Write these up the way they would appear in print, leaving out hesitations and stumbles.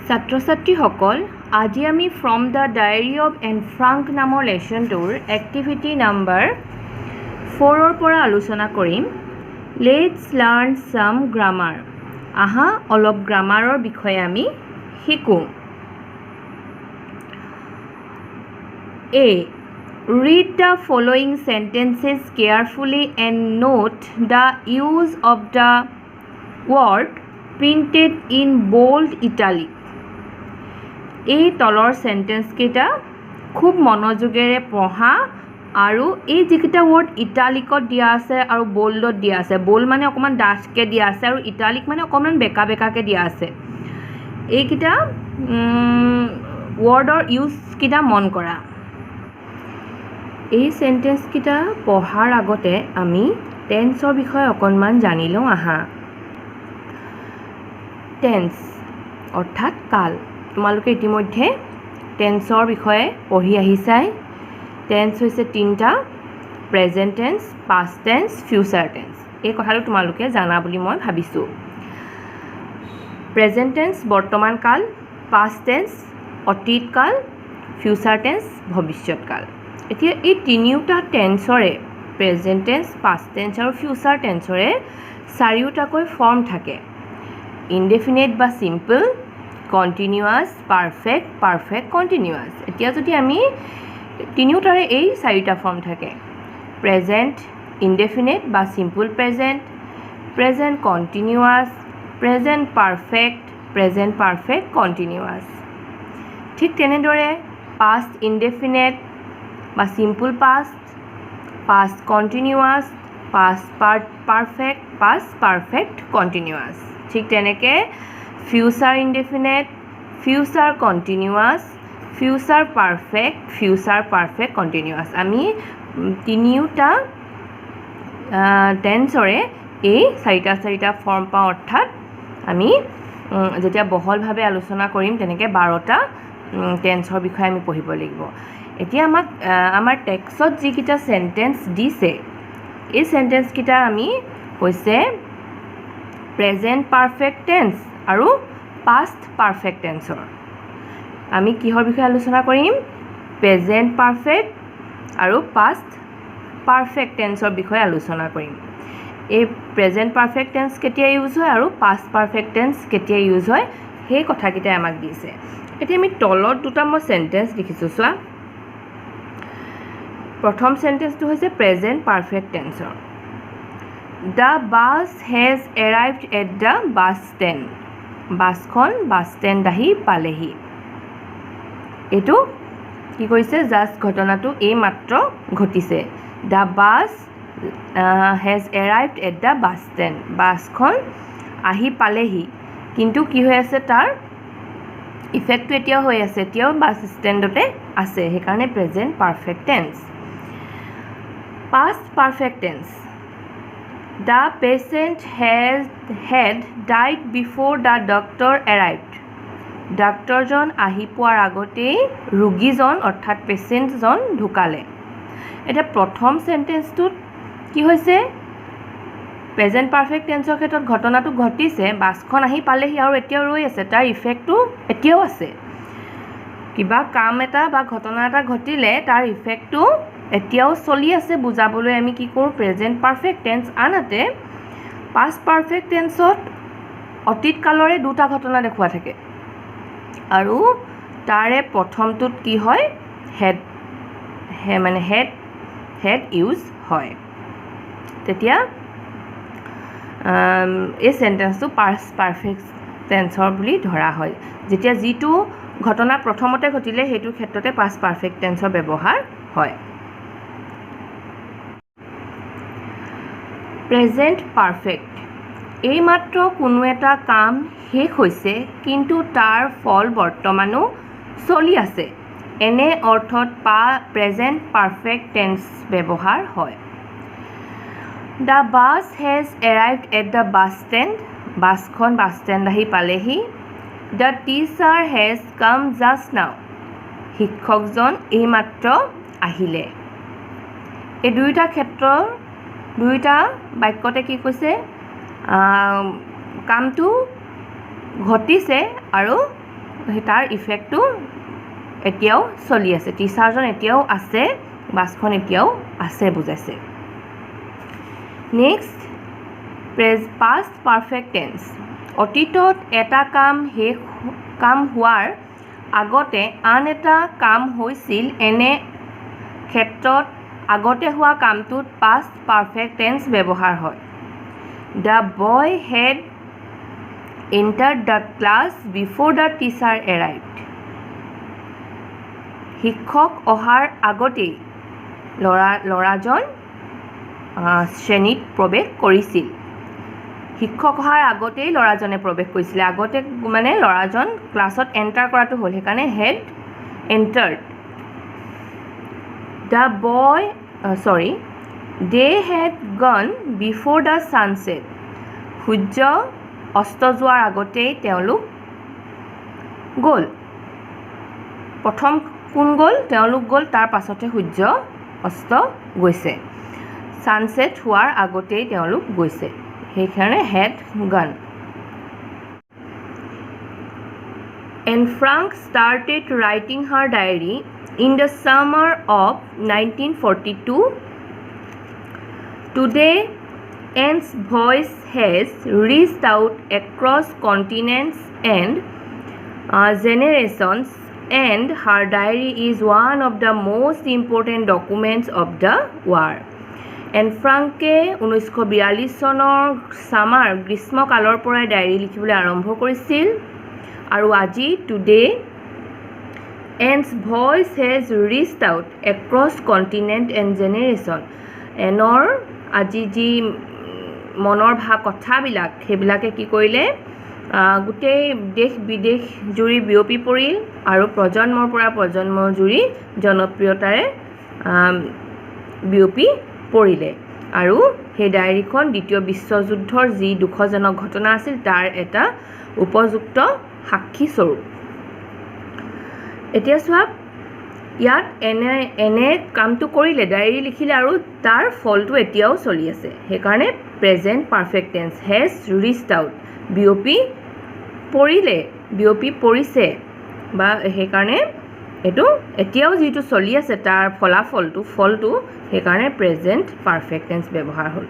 ছাত্ৰ-ছাত্ৰীসকল আজি আমি from the diary of Anne Frank নামৰ লেচনটোৰ এক্টিভিটি নাম্বাৰ 4ৰ পৰা আলোচনা কৰিম লেটছ লাৰ্ণ সাম গ্ৰামাৰ আহা অলপ গ্ৰামাৰৰ বিষয়ে আমি শিকোঁ A. Read the following sentences carefully and note the use of the word printed in bold italic. এই তলৰ সেন্টেন্স কেইটা খুব মনোযোগেৰে পঢ়া আৰু এই যিকেইটা ওয়াৰ্ড ইটালিকত দিয়া আছে আৰু বোল্ডত দিয়া আছে বোল্ড মানে অকমান ডাঠকে দিয়া আছে আৰু ইটালিক মানে অকমান বেকা বেকাকে দিয়া আছে এইকেইটা ওয়াৰ্ডৰ ইউজ কিটা মন কৰা এই সেন্টেন্স কিটা পঢ়াৰ আগতে আমি টেন্সৰ বিষয়ে অকনমান জানি লওঁ আহা টেন্স অৰ্থাৎ কাল তোমালোকে ইতিমধ্যে টেন্সৰ বিষয়ে পঢ়ি আহিছাই টেন্স হৈছে তিনটা present tense past tense future tense এই কথাটো তোমালোকে জানা বুলি মই ভাবিছো প্ৰেজেন্ট টেন্স বৰ্তমান কাল পাষ্ট টেন্স অতীত কাল ফিউচাৰ টেন্স ভৱিষ্যৎ কাল এতিয়া এই তিনিটা টেন্সৰে প্ৰেজেন্ট টেন্স পাষ্ট টেন্স আৰু ফিউচাৰ টেন্সৰে চাৰিওটাকৈ ফৰ্ম থাকে ইনডেফিনিট বা simple continuous perfect perfect continuous এতিয়া যদি আমি তিনিওটাৰে এই চাৰিটা ফৰ্ম থাকে প্ৰেজেন্ট ইনডেফিনিট বা simple present present continuous present perfect continuous ঠিক তেনেদৰে পাষ্ট ইনডেফিনিট বা simple past continuous past perfect continuous ঠিক তেনেকে future indefinite future continuous future perfect continuous আমি তিনিওটা টেন্সৰে এই চাৰিটা ফৰ্ম পাওঁ অৰ্থাৎ আমি যেতিয়া বহলভাৱে আলোচনা কৰিম তেনেকে 12টা টেন্সৰ বিষয়ে আমি পঢ়িব লাগিব এতিয়া আমাৰ টেক্সটত যিকিটা সেন্টেন্স দিছে এই সেন্টেন্স কিটা আমি হৈছে প্ৰেজেন্ট পাৰফেক্ট টেন্স আৰু পাষ্ট পাৰফেক্ট টেন্সৰ আমি কিহৰ বিষয়ে আলোচনা কৰিম প্ৰেজেন্ট পাৰফেক্ট আৰু পাষ্ট পাৰফেক্ট টেন্সৰ বিষয়ে আলোচনা কৰিম এই প্ৰেজেন্ট পাৰফেক্ট টেন্স কেতিয়া ইউজ হয় আৰু পাষ্ট পারফেক্ট টেন্স কেতিয়া ইউজ হয় সেই কথাকিটা আমাক দিছে এতিয়া আমি তলত দুটা মই সেন্টেন্স লিখিছো চোৱা প্ৰথম সেন্টেন্সটো হৈছে প্ৰেজেন্ট পাৰফেক্ট টেন্সৰ The bus has arrived at the bus stand. বাছখন বাছ ষ্টেণ্ড আহি পালেহি এইটো কি কৈছে জাষ্ট ঘটনাটো এই মাত্ৰ ঘটিছে The bus has arrived at the bus stand. বাছখন আহি পালেহি কিন্তু কি হৈ আছে তাৰ ইফেক্টটো এতিয়াও হৈ আছে এতিয়াও বাছ ষ্টেণ্ডতে আছে সেইকাৰণে present perfect tense past perfect tense The patient had died before the doctor arrived. ডাক্তৰজন আহি পোৱাৰ আগতেই ৰোগীজন অৰ্থাৎ পেশেণ্টজন ঢুকালে এটা প্ৰথম সেন্টেন্সটোত কি হৈছে প্ৰেজেন্ট পাৰফেক্ট টেন্সৰ ক্ষেত্ৰত ঘটনাটো ঘটিছে বাছখন আহি পালেহি আৰু এতিয়াও ৰৈ আছে তাৰ ইফেক্টটো এতিয়াও আছে কিবা কাম এটা বা ঘটনা এটা ঘটিলে তাৰ ইফেক্টটো এতিয়াও চলি আছে বুজাবলৈ আমি কি কৰোঁ প্ৰেজেন্ট পাৰফেক্ট টেন্স আনহাতে পাষ্ট পাৰফেক্ট টেন্সত অতীত কালৰে দুটা ঘটনা দেখুৱা থাকে আৰু তাৰে প্ৰথমটোত কি হয় হেড ইউজ হয় তেতিয়া এই সেন্টেন্সটো পাষ্ট পাৰফেক্ট টেন্সৰ বুলি ধৰা হয় যেতিয়া যিটো ঘটনা প্ৰথমতে ঘটিলে সেইটো ক্ষেত্ৰতে পাষ্ট পাৰফেক্ট টেন্সৰ ব্যৱহাৰ হয় প্ৰেজেন্ট পাৰফেক্ট এই মাত্ৰ কোনো এটা কাম শেষ হৈছে কিন্তু তাৰ ফল বৰ্তমানো চলি আছে এনে অৰ্থত প্ৰেজেন্ট পাৰফেক্ট টেন্স ব্যৱহাৰ হয় The bus has arrived at the bus stand. বাছখন বাছ ষ্টেণ্ড আহি পালেহি The teacher has come just now. শিক্ষকজন এই মাত্ৰ আহিলে এই দুইটা ক্ষেত্ৰৰ দুইটা বাক্যতে কি কৈছে কামটো ঘটিছে আৰু তাৰ ইফেক্টটো এতিয়াও চলি আছে টিচাৰজন এতিয়াও আছে বাছখন এতিয়াও আছে বুজাইছে নেক্সট past perfect tense অতীতত এটা কাম হোৱাৰ আগতে আন এটা কাম হৈছিল এনে ক্ষেত্ৰত আগতে হোৱা কামটোত past perfect tense ব্যৱহাৰ হয় The boy had entered the class before the teacher arrived শিক্ষক অহাৰ আগতেই ল'ৰাজন শ্ৰেণীত প্ৰৱেশ কৰিছিল শিক্ষক অহাৰ আগতেই ল'ৰাজনে প্ৰৱেশ কৰিছিল আগতে মানে ল'ৰাজন ক্লাছত এন্টাৰ কৰাটো হ'ল সেইকাৰণে had entered they had gone before the sunset সূৰ্য অস্ত যোৱাৰ আগতেই তেওঁলোক গ'ল প্ৰথম কোন গ'ল তেওঁলোক গ'ল তাৰ পাছতে সূৰ্য অস্ত গৈছে সানসেট হোৱাৰ আগতেই তেওঁলোক গৈছে সেইকাৰণে had gone and Frank started writing her diary in the summer of 1942 Today Anne's voice has reached out across continents and generations and her diary is one of the most important documents of the war. Anne Franke 1942 চনৰ summer গ্ৰীষ্মকালৰ পৰা diary লিখিবলৈ আৰম্ভ কৰিছিল আৰু আজি today Anne's voice has reached out across continent and generation. এনৰ আজি যি মনৰ কথাবিলাক সেইবিলাকে কি কৰিলে গোটেই দেশ বিদেশ জুৰি বিয়পি পৰিল আৰু প্ৰজন্মৰ পৰা প্ৰজন্মৰ জুৰি জনপ্ৰিয়তাৰে বিয়পি পৰিলে আৰু সেই ডায়েৰীখন দ্বিতীয় বিশ্বযুদ্ধৰ যি দুখজনক ঘটনা আছিল তাৰ এটা উপযুক্ত সাক্ষী স্বৰূপ এতিয়া চোৱা ইয়াত এনে কামটো কৰিলে ডায়েৰী লিখিলে আৰু তাৰ ফলটো এতিয়াও চলি আছে সেইকাৰণে present perfect tense has reached out বিয়পি পৰিছে বা সেইকাৰণে এইটো এতিয়াও যিটো চলি আছে তাৰ ফলটো সেইকাৰণে প্ৰেজেন্ট পাৰফেক্ট টেন্স ব্যৱহাৰ হ'ল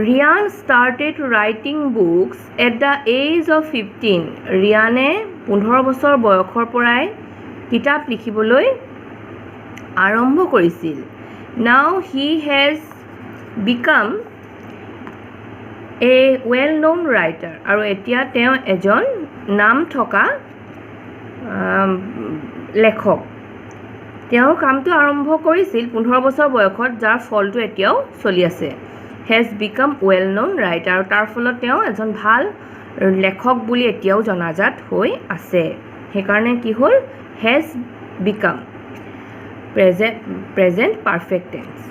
Riyan started writing books at the age of 15 ৰিয়ানে 15 বছৰ বয়সৰ পৰাই কিতাপ লিখিবলৈ আৰম্ভ কৰিছিল now he has become a well known writer আৰু এতিয়া তেওঁ এজন নাম থকা লেখক তেওঁ কামটো আৰম্ভ কৰিছিল 15 বছৰ বয়সত যাৰ ফলটো এতিয়াও চলি আছে has become well known writer আৰু তাৰ ফলত তেওঁ এজন ভাল লেখক বুলি এতিয়াও জনাজাত হৈ আছে সেইকাৰণে কি হ'ল has become present perfect tense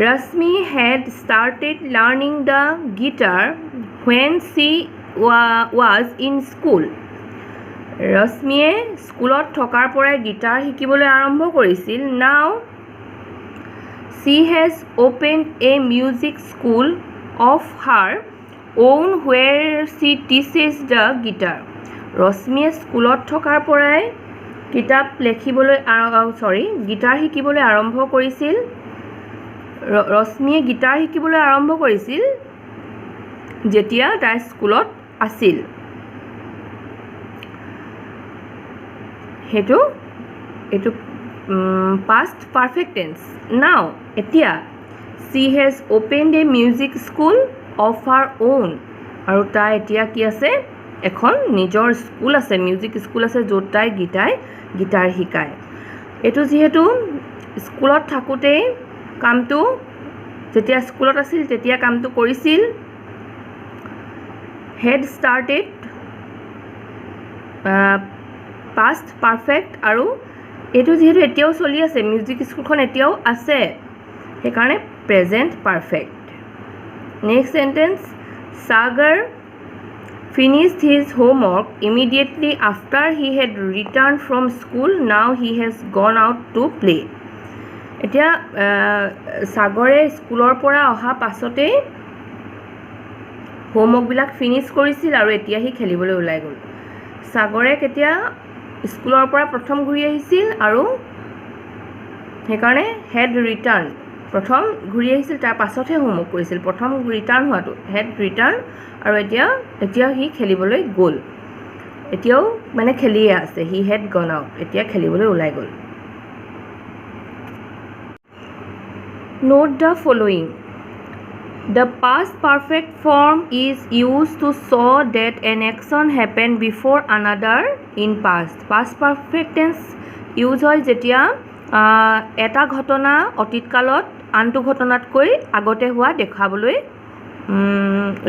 Rasmi had started learning the guitar when she was in school Rasmiye স্কুলত থকাৰ পৰাই গিটাৰ শিকিবলৈ আৰম্ভ কৰিছিল now she has opened a music school of her own where she teaches the guitar ৰশ্মিয়ে স্কুলত থকাৰ পৰাই গিটাৰ শিকিবলৈ আৰম্ভ কৰিছিল ৰশ্মিয়ে গিটাৰ শিকিবলৈ আৰম্ভ কৰিছিল যেতিয়া তাই স্কুলত আছিল এইটো past perfect tense now এতিয়া she has opened a music school of her own আৰু তাই এতিয়া কি আছে এখন নিজৰ স্কুল আছে মিউজিক স্কুল আছে য'ত তাই গিটাৰ শিকায় এটো যেহেতু স্কুলত থাকোতে কামটো যেতিয়া স্কুলত আছিল তেতিয়া কামটো কৰিছিল had started past perfect আৰু এটো যেহেতু এতিয়াও চলি আছে মিউজিক স্কুলখন এতিয়াও আছে সেইকাৰণে present perfect next sentence Sagar finished his homework immediately after he had returned from school now he has gone out to play এতিয়া সাগৰে স্কুলৰ পৰা অহা পাছতে হোমৱৰ্কবিলাক ফিনিছ কৰিছিল আৰু এতিয়া সি খেলিবলৈ ওলাই গ'ল সাগৰে কেতিয়া স্কুলৰ পৰা প্ৰথম ঘূৰি আহিছিল আৰু সেইকাৰণে হেড ৰিটাৰ্ণ প্ৰথম ঘূৰি আহিছিল তাৰ পাছতহে হোমৱৰ্ক কৰিছিল প্ৰথম ৰিটাৰ্ণ হোৱাটো হেড ৰিটাৰ্ণ আৰু এতিয়া সি খেলিবলৈ গ'ল এতিয়াও মানে খেলিয়ে আছে হি হেড গন আউট এতিয়া খেলিবলৈ ওলাই গ'ল note the following The past perfect form is used to show that an action happened before another in past. Past perfect tense use হয় যেতিয়া এটা ঘটনা অতীতকালত আনটো ঘটনাতকৈ আগতে হোৱা দেখাবলৈ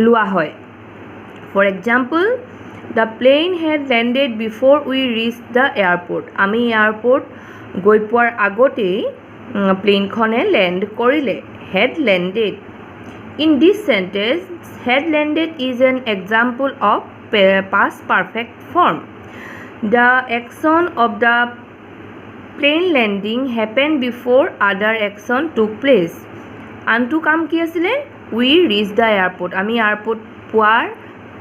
লোৱা হয় For example, the plane had landed before we reached the airport. আমি এয়াৰপোৰ্ট গৈ পোৱাৰ আগতেই প্লেনখনে লেণ্ড কৰিলে had landed In this sentence, had landed is an example of past perfect form. The action of the plane landing happened before other action took place. Antu kam ki asile? We reached the airport. Ami airport puar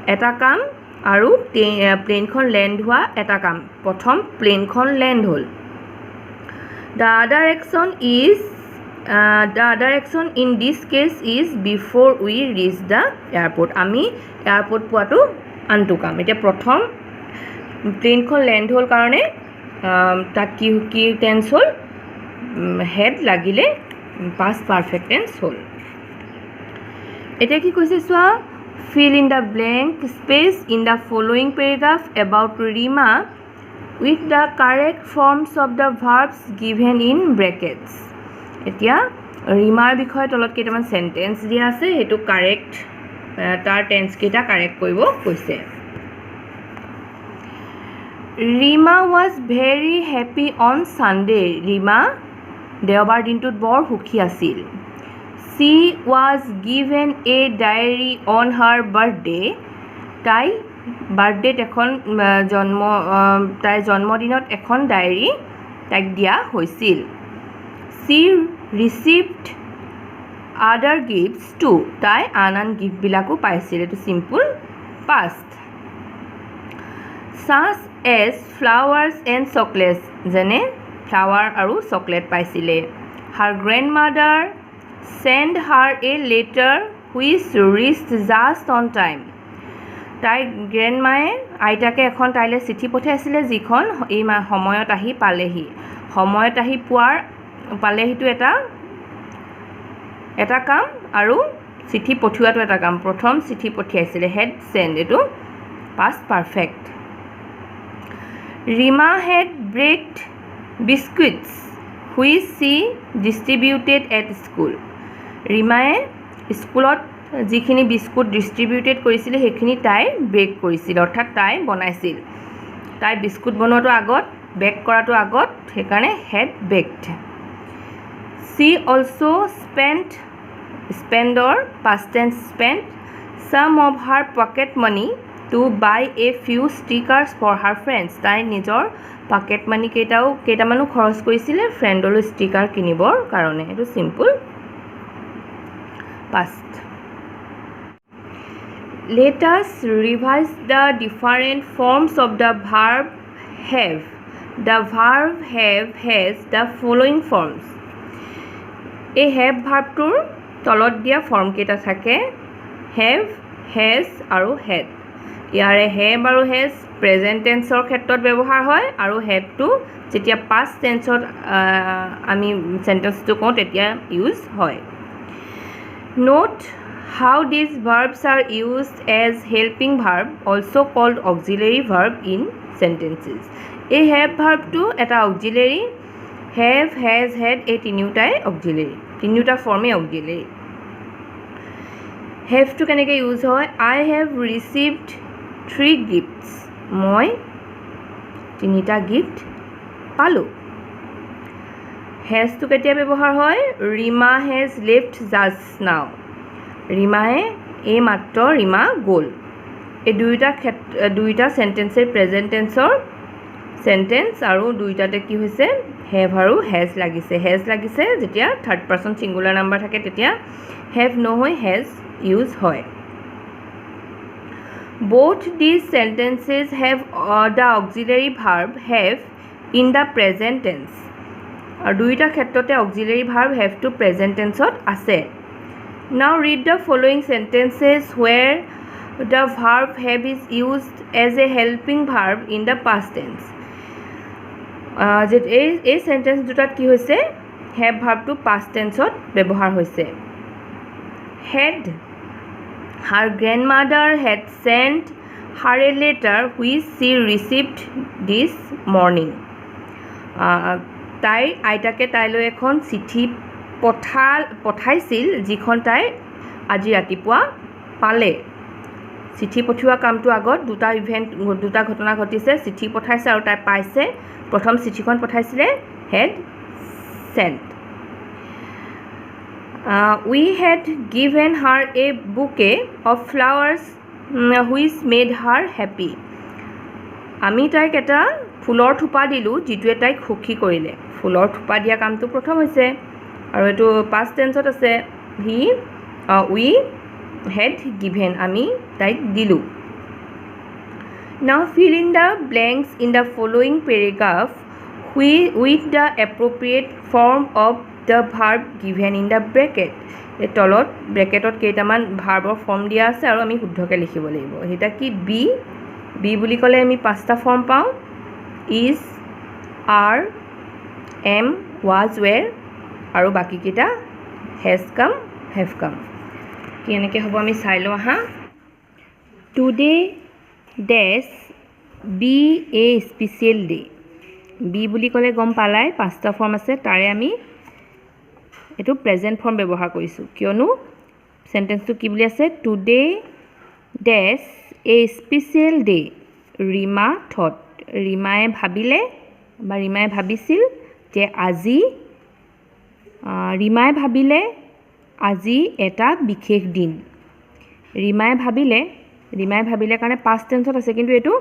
eta kam aru plane khon land hua eta kam. Prothom plane khon land hol. The other action in this case is before we reach the airport. Ami airport puato antu kam. Eta prothom plane khon land hol karone tat ki tense hol head lagile past perfect tense hol. Eta ki koise soa fill in the blank space in the following paragraph about Rima with the correct forms of the verbs given in brackets. এতিয়া ৰিমাৰ বিষয়ে তলত কেইটামান sentence দিয়া আছে হেতু correct তাৰ tense কেইটা correct কৰিব কৈছে Rima was very happy on Sunday Rima দেওবাৰ দিনটোত বৰ সুখী আছিল she was given a diary on her birthday তাই বাৰ্থডেত এখন তাই জন্মদিনত এখন ডায়েৰী তাইক দিয়া হৈছিল She received other gifts too. তাই আন গিফ্ট বিলাকো পাইছিল এটো simple past. Such as flowers and chocolates. যেনে ফ্লাৱাৰ আৰু চকলেট পাইছিলে. Her grandmother sent her a letter which reached just on time. তাই গ্ৰেণ্ডমায়ে আইতাকে এখন তাইলে চিঠি পঠাইছিলে যিখন এই সময়ত আহি পালেহি সময়ত আহি পোৱাৰ পালেহিটো এটা কাম আৰু চিঠি পঠিওৱাটো এটা কাম প্ৰথম চিঠি পঠিয়াইছিলে হেড সেন্ড এটো past perfect Rima had baked biscuits which she distributed at school ৰিমায়ে স্কুলত যিখিনি বিস্কুট ডিস্ট্ৰিবিউটেড কৰিছিল সেইখিনি তাই বেক কৰিছিল অৰ্থাৎ তাই বনাইছিল তাই বিস্কুট বনোৱাটো আগত বেক কৰাটো আগত সেইকাৰণে had baked She also spent past tense spent some of her pocket money to buy a few stickers for her friends. তাই নিজৰ পকেট মানি কেইটামানো খৰচ কৰিছিলে ফ্ৰেণ্ডলৈ ষ্টিকাৰ কিনিবৰ কাৰণে এটো simple past Let us revise the different forms of the verb have. The verb have has the following forms. এই have ভাৰ্বটোৰ তলত দিয়া ফৰ্ম কেইটা থাকে have has আৰু had ইয়াৰে have আৰু has প্ৰেজেন্ট টেন্সৰ ক্ষেত্ৰত ব্যৱহাৰ হয় আৰু had টো যেতিয়া past টেন্সত আমি সেন্টেন্সটো কওঁ তেতিয়া ইউজ হয় Note how these verbs are used as helping verb also called auxiliary verb in sentences এই have ভাৰ্বটো এটা auxiliary have has had এই তিনিটাই auxiliary তিনিটা ফৰ্মে auxiliary have to কেনেকৈ ইউজ হয় I have received 3 gifts মই তিনিটা গিফ্ট পালো has to কেতিয়া ব্যৱহাৰ হয় Rima has left just now ৰিমায়ে এই মাত্ৰ ৰিমা গ'ল এই দুইটা সেন্টেন্সৰ প্ৰেজেন্ট টেন্সৰ সেন্টেন্স আৰু দুইটাতে কি হৈছে have আৰু has লাগিছে যেতিয়া থাৰ্ড পাৰসন সিঙ্গুলাৰ নাম্বাৰ থাকে তেতিয়া have নহয় has ইউজ হয় Both these sentences have the auxiliary verb have in the present tense. আৰু দুইটা ক্ষেত্ৰতে auxiliary verb have to present tenseত আছে. Now read the following sentences where the verb have is used as a helping verb in the past tense. এই sentence দুটাত কি হৈছে have verb to past tenseত ব্যৱহাৰ হৈছে. Had her grandmother had sent her a letter which she received this morning. তাই আইতাকে তাইলৈ এখন চিঠি পঠাইছিল যিখন তাই আজি ৰাতিপুৱা পালে. চিঠি পঠিওৱা কামটো আগত দুটা ঘটনা ঘটিছে. চিঠি পঠাইছে আৰু তাই পাইছে. প্ৰথম চিঠিখন পঠাইছিলে had sent. We had given her a bouquet of flowers which made her happy. আমি তাইক এটা ফুলৰ থোপা দিলোঁ যিটোৱে তাইক সুখী কৰিলে. ফুলৰ থোপা দিয়া কামটো প্ৰথম হৈছে আৰু এইটো পাষ্ট টেন্সত আছে. we had given আমি তাইক দিলোঁ. Now fill in the blanks in the following paragraph with the appropriate form of the verb given in the bracket. এই তলত ব্ৰেকেটত কেইটামান ভাৰ্বৰ ফৰ্ম দিয়া আছে আৰু আমি শুদ্ধকৈ লিখিব লাগিব. সেইটা কি বি বুলি ক'লে আমি পাঁচটা ফৰ্ম পাওঁ. ইজ, আৰ, এম, ৱাজ, ৱেৰ আৰু বাকীকেইটা হেজ কাম, হেভ কাম. কি এনেকৈ হ'ব আমি চাই লওঁ আহা. Today dash B A special day. B বুলি ক'লে গম পালাই পাঁচটা ফৰ্ম আছে. তাৰে আমি এইটো প্ৰেজেণ্ট ফৰ্ম ব্যৱহাৰ কৰিছোঁ কিয়নো চেণ্টেন্সটো কি বুলি আছে. টুডে ডেছ এ স্পেচিয়েল ডে. ৰীমা থট. ৰীমাই ভাবিলে বা ৰীমাই ভাবিছিল যে ৰীমাই ভাবিলে আজি এটা বিশেষ দিন. ৰীমাই ভাবিলে কাৰণে পাষ্ট টেন্সত আছে কিন্তু এইটো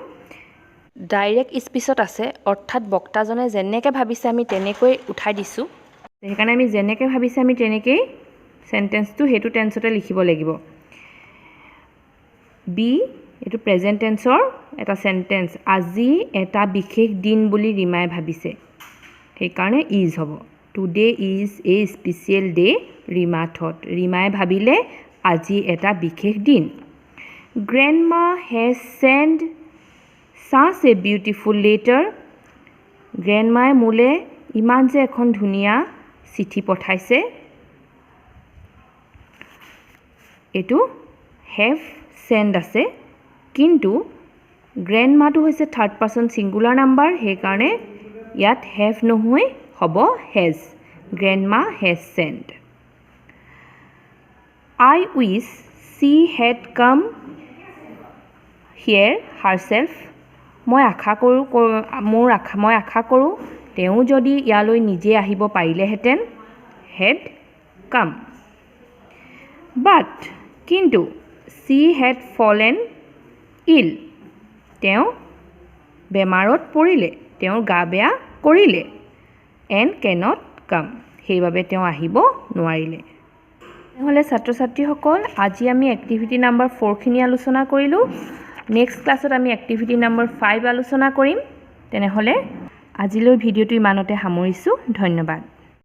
ডাইৰেক্ট স্পীচত আছে. অৰ্থাৎ বক্তাজনে যেনেকৈ ভাবিছে আমি তেনেকৈ উঠাই দিছোঁ. সেইকাৰণে আমি যেনেকৈ ভাবিছে আমি তেনেকেই চেণ্টেন্সটো সেইটো টেন্সতে লিখিব লাগিব. বি এইটো প্ৰেজেণ্ট টেন্সৰ এটা চেণ্টেন্স. আজি এটা বিশেষ দিন বুলি ৰীমাই ভাবিছে সেইকাৰণে ইজ হ'ব. Today is a special day Rima thought. ৰীমাই ভাবিলে আজি এটা বিশেষ দিন. Grandma has send such a beautiful letter. গ্ৰেণ্ডমাই মোলৈ ইমান যে এখন ধুনীয়া চিঠি পঠাইছে. এইটো হেভ চেণ্ড আছে কিন্তু গ্ৰেণ্ডমাটো হৈছে থাৰ্ড পাৰ্চন ছিংগুলাৰ নাম্বাৰ. সেইকাৰণে ইয়াত হেভ নহয় হ'ব has. Grandma has send. I wish she had come here herself. মই আশা কৰোঁ তেওঁ যদি ইয়ালৈ নিজে আহিব পাৰিলেহেঁতেন. হেড কাম. বাট কিন্তু she had fallen ill. তেওঁ বেমাৰত পৰিলে. তেওঁৰ গা বেয়া কৰিলে. and cannot come. সেইবাবে তেওঁ আহিব নোৱাৰিলে. নহ'লে ছাত্ৰ ছাত্ৰীসকল আজি আমি এক্টিভিটি নাম্বাৰ 4খিনি আলোচনা কৰিলোঁ. নেক্সট ক্লাছত আমি এক্টিভিটি নাম্বাৰ 5 আলোচনা কৰিম. তেনেহ'লে আজিলৈ ভিডিঅ'টো ইমানতে সামৰিছোঁ. ধন্যবাদ.